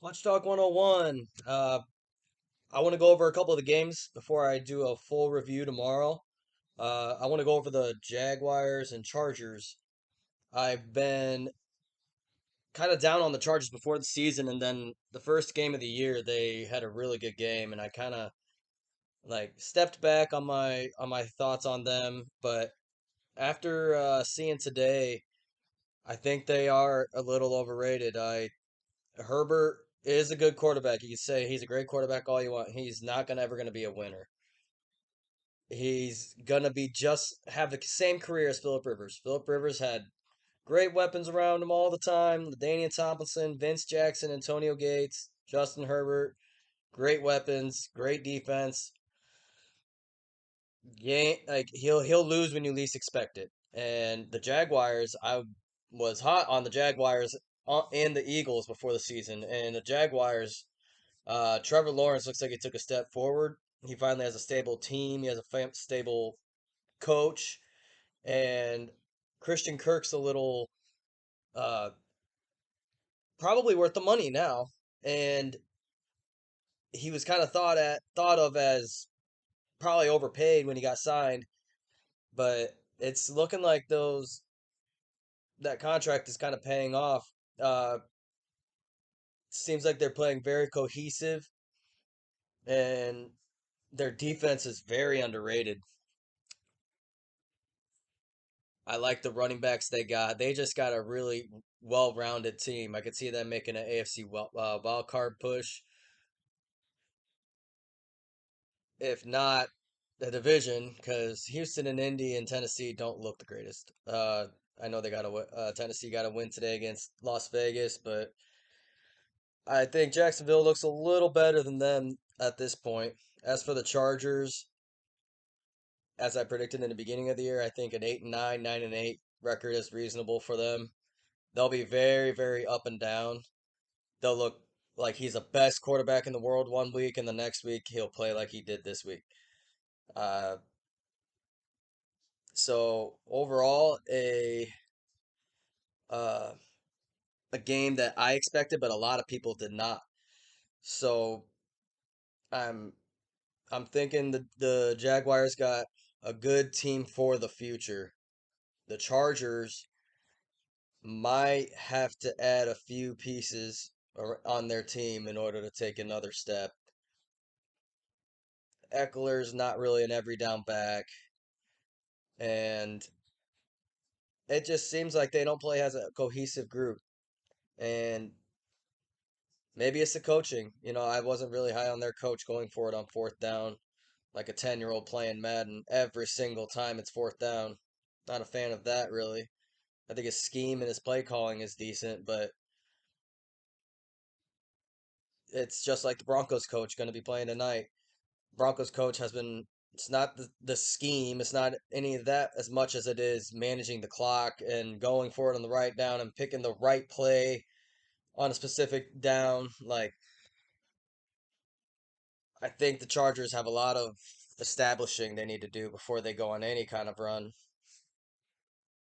Let's Talk 101. I want to go over a couple of the games before I do a full review tomorrow. I want to go over the Jaguars and Chargers. I've been kind of down on the Chargers before the season, and then the first game of the year they had a really good game, and I kind of like stepped back on my thoughts on them. But after seeing today, I think they are a little overrated. I Herbert is a good quarterback. You can say he's a great quarterback all you want. He's not gonna ever gonna be a winner. He's gonna be just have the same career as Philip Rivers. Philip Rivers had great weapons around him all the time. LaDainian Tomlinson, Vince Jackson, Antonio Gates, Justin Herbert. Great weapons, great defense. Yeah, like he'll lose when you least expect it. And the Jaguars, I was hot on the Jaguars and the Eagles before the season, and the Jaguars. Trevor Lawrence looks like he took a step forward. He finally has a stable team. He has a stable coach, and Christian Kirk's a little uh, probably worth the money now. And he was kind of thought of as probably overpaid when he got signed, but it's looking like those that contract is kind of paying off. Uh, Seems like they're playing very cohesive, and their defense is very underrated. I like the running backs they got. They just got a really well-rounded team. I could see them making an AFC wild card push, if not the division, because Houston and Indy and Tennessee don't look the greatest. I know they got to Tennessee got to win today against Las Vegas, but I think Jacksonville looks a little better than them at this point. As for the Chargers, as I predicted in the beginning of the year, I think an 8-9, 9-8 record is reasonable for them. They'll be very, very up and down. They'll look like he's the best quarterback in the world one week, and the next week he'll play like he did this week. Uh, so overall, uh, a game that I expected, but a lot of people did not. So I'm I'm thinking the Jaguars got a good team for the future. The Chargers might have to add a few pieces on their team in order to take another step. Eckler's not really an every down back, and it just seems like they don't play as a cohesive group. And maybe it's the coaching. I wasn't really high on their coach going for it on fourth down, like a 10-year-old playing Madden every single time it's fourth down. Not a fan of that, really. I think his scheme and his play calling is decent, but it's just like the Broncos coach going to be playing tonight. Broncos coach has been, it's not the scheme, it's not any of that as much as it is managing the clock and going for it on the right down and picking the right play on a specific down. Like, I think the Chargers have a lot of establishing they need to do before they go on any kind of run.